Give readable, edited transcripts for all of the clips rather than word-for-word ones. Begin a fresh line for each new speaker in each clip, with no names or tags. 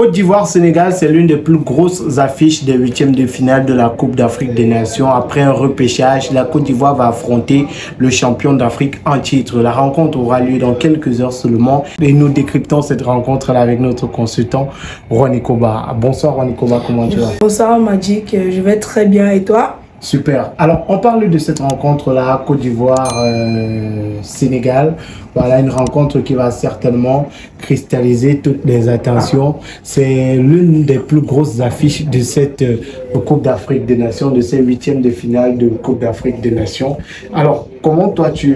Côte d'Ivoire-Sénégal, c'est l'une des plus grosses affiches des huitièmes de finale de la Coupe d'Afrique des Nations. Après un repêchage, la Côte d'Ivoire va affronter le champion d'Afrique en titre. La rencontre aura lieu dans quelques heures seulement et nous décryptons cette rencontre-là avec notre consultant Ronnie Koba. Bonsoir Ronnie Koba, comment tu vas?
Bonsoir Magic, je vais très bien et toi?
Super. Alors, on parle de cette rencontre-là, Côte d'Ivoire-Sénégal. Voilà, une rencontre qui va certainement cristalliser toutes les attentions. C'est l'une des plus grosses affiches de cette Coupe d'Afrique des Nations, de ces huitièmes de finale de Coupe d'Afrique des Nations. Alors, comment toi, tu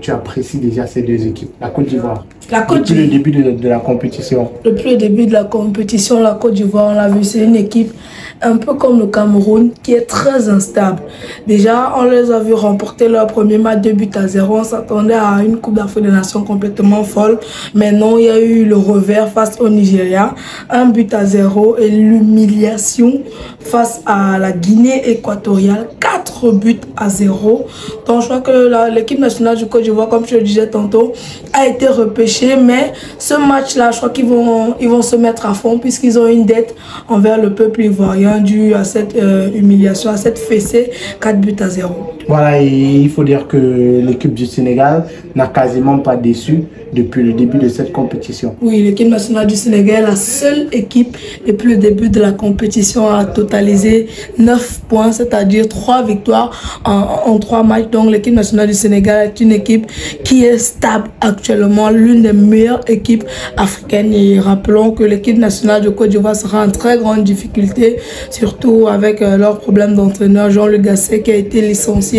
apprécies déjà ces deux équipes, la Côte d'Ivoire? Depuis le début de la compétition.
Depuis le début de la compétition, la Côte d'Ivoire, on l'a vu, c'est une équipe un peu comme le Cameroun qui est très instable. Déjà, on les a vus remporter leur premier match 2-0. On s'attendait à une Coupe d'Afrique des Nations complètement folle. Mais non, il y a eu le revers face au Nigeria. 1-0 et l'humiliation face à la Guinée équatoriale. 4-0. Donc, je crois que l'équipe nationale du Côte d'Ivoire, comme je le disais tantôt, a été repêchée. Mais ce match-là, je crois qu'ils vont se mettre à fond puisqu'ils ont une dette envers le peuple ivoirien dû à cette humiliation, à cette fessée 4-0.
Voilà, et il faut dire que l'équipe du Sénégal n'a quasiment pas déçu depuis le début de cette compétition.
Oui, l'équipe nationale du Sénégal est la seule équipe depuis le début de la compétition à totaliser 9 points, c'est-à-dire 3 victoires en 3 matchs. Donc l'équipe nationale du Sénégal est une équipe qui est stable actuellement, l'une des meilleures équipes africaines. Et rappelons que l'équipe nationale de Côte d'Ivoire sera en très grande difficulté, surtout avec leur problème d'entraîneur Jean-Luc Gasset qui a été licencié.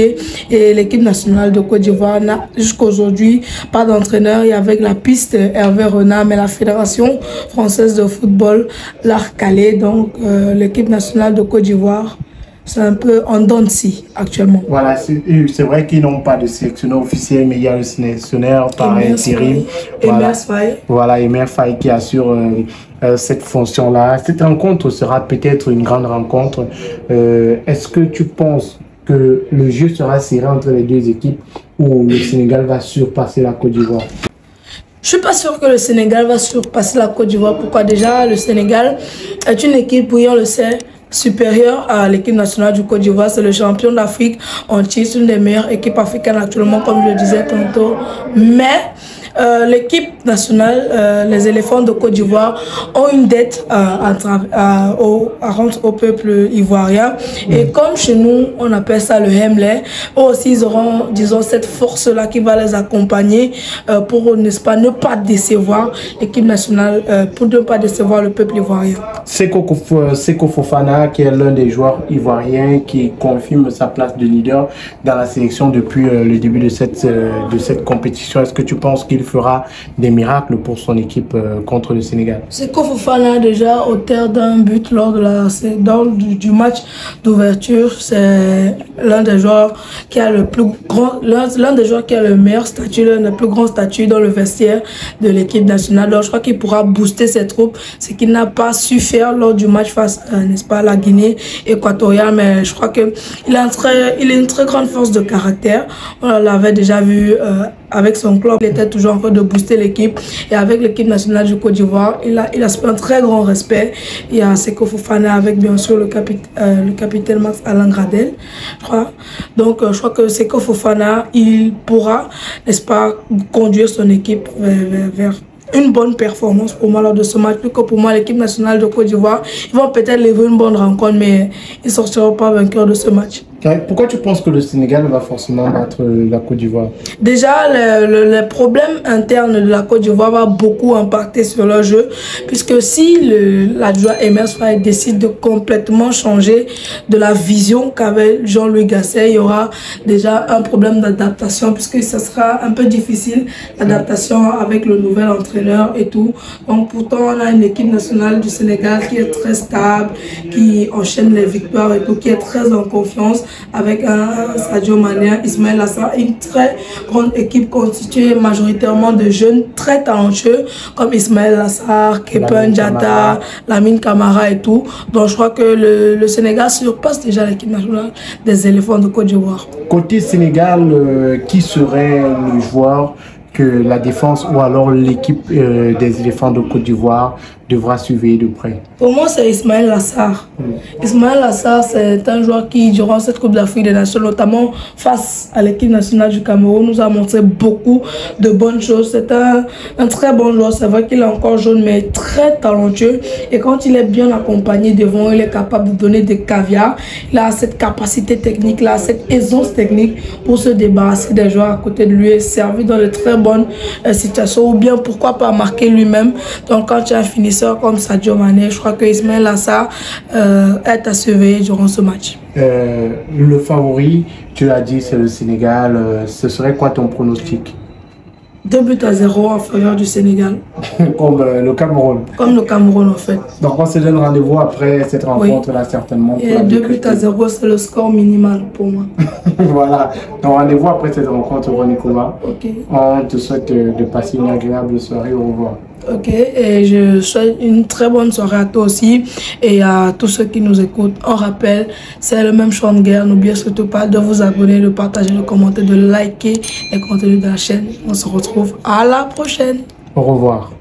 Et l'équipe nationale de Côte d'Ivoire n'a jusqu'à aujourd'hui pas d'entraîneur. Et avec la piste Hervé Renard, mais la Fédération française de football l'a recalé. Donc l'équipe nationale de Côte d'Ivoire, c'est un peu en dents de scie actuellement.
Voilà, c'est vrai qu'ils n'ont pas de sélectionneur officiel, mais il y a le sélectionneur par intérim. Voilà, Emer Faye qui assure cette fonction-là. Cette rencontre sera peut-être une grande rencontre. Est-ce que tu penses que le jeu sera serré entre les deux équipes ou le Sénégal va surpasser la Côte d'Ivoire?
Je suis pas sûr que le Sénégal va surpasser la Côte d'Ivoire. Pourquoi? Déjà, le Sénégal est une équipe, oui, on le sait, supérieure à l'équipe nationale du Côte d'Ivoire. C'est le champion d'Afrique en titre, une des meilleures équipes africaines actuellement, comme je le disais tantôt. Mais l'équipe nationale, les éléphants de Côte d'Ivoire, ont une dette à rendre au peuple ivoirien. Et comme chez nous, on appelle ça le Hemley, eux aussi, ils auront, disons, cette force-là qui va les accompagner pour, n'est-ce pas, ne pas décevoir l'équipe nationale, pour ne pas décevoir le peuple ivoirien.
Seko Fofana, qui est l'un des joueurs ivoiriens qui confirme sa place de leader dans la sélection depuis le début de cette compétition. Est-ce que tu penses qu'il fera des miracles pour son équipe contre le Sénégal?
Seko Fofana, déjà auteur d'un but lors du match d'ouverture, c'est l'un des joueurs qui a le plus grand, l'un des joueurs qui a le meilleur statut, l'un des plus grands statuts dans le vestiaire de l'équipe nationale. Donc je crois qu'il pourra booster ses troupes, ce qu'il n'a pas su faire lors du match face, n'est-ce pas, à la Guinée équatoriale. Mais je crois que il a une très grande force de caractère. On l'avait déjà vu avec son club, il était toujours en train de booster l'équipe. Et avec l'équipe nationale du Côte d'Ivoire, il a un très grand respect. Il y a Seko Fofana avec bien sûr le capitaine Max Alain Gradel, je crois. Donc je crois que Seko Fofana, il pourra, n'est-ce pas, conduire son équipe vers une bonne performance pour moi lors de ce match. Plus que pour moi, l'équipe nationale de Côte d'Ivoire, ils vont peut-être livrer une bonne rencontre, mais ils ne sortiront pas vainqueurs de ce match.
Pourquoi tu penses que le Sénégal va forcément battre la Côte d'Ivoire?
Déjà, les problèmes internes de la Côte d'Ivoire vont beaucoup impacter sur leur jeu, puisque si l'adjoint Emer Faye décide de complètement changer de la vision qu'avait Jean-Louis Gasset, il y aura déjà un problème d'adaptation, puisque ce sera un peu difficile l'adaptation avec le nouvel entraîneur et tout. Donc pourtant, on a une équipe nationale du Sénégal qui est très stable, qui enchaîne les victoires et tout, qui est très en confiance, avec un Sadio Mané, Ismaël Assar, une très grande équipe constituée majoritairement de jeunes très talentueux comme Ismaël Assar, Kepa Ndiata, Lamine Camara et tout. Donc je crois que le Sénégal surpasse déjà l'équipe nationale des éléphants de Côte d'Ivoire.
Côté Sénégal, qui serait le joueur que la défense ou alors l'équipe des éléphants de Côte d'Ivoire devra surveiller de près?
Pour moi, c'est Ismaël Lassar. Ismaël Lassar, c'est un joueur qui, durant cette Coupe d'Afrique des Nations, notamment face à l'équipe nationale du Cameroun, nous a montré beaucoup de bonnes choses. C'est un très bon joueur. C'est vrai qu'il est encore jeune, mais très talentueux. Et quand il est bien accompagné devant, il est capable de donner des caviars. Il a cette capacité technique, il a cette aisance technique pour se débarrasser des joueurs à côté de lui et servir dans de très bonnes situations. Ou bien, pourquoi pas marquer lui-même. Donc, quand tu as un finisseur comme Sadio Mané, je crois que Ismaël Lassar est à surveiller durant ce match.
Le favori, tu l'as dit, c'est le Sénégal. Ce serait quoi ton pronostic?
2-0 en faveur du Sénégal.
Comme le Cameroun.
Comme le Cameroun, en fait.
Donc, on se donne rendez-vous après cette rencontre-là, certainement.
Et 2-0, c'est le score minimal pour moi.
Voilà. Donc, rendez-vous après cette rencontre, Ronikoba.
Ok.
On te souhaite de passer une agréable soirée. Au revoir.
Ok, et je souhaite une très bonne soirée à toi aussi et à tous ceux qui nous écoutent. On rappelle, c'est le même champ de guerre. N'oubliez surtout pas de vous abonner, de partager, de commenter, de liker les contenus de la chaîne. On se retrouve à la prochaine.
Au revoir.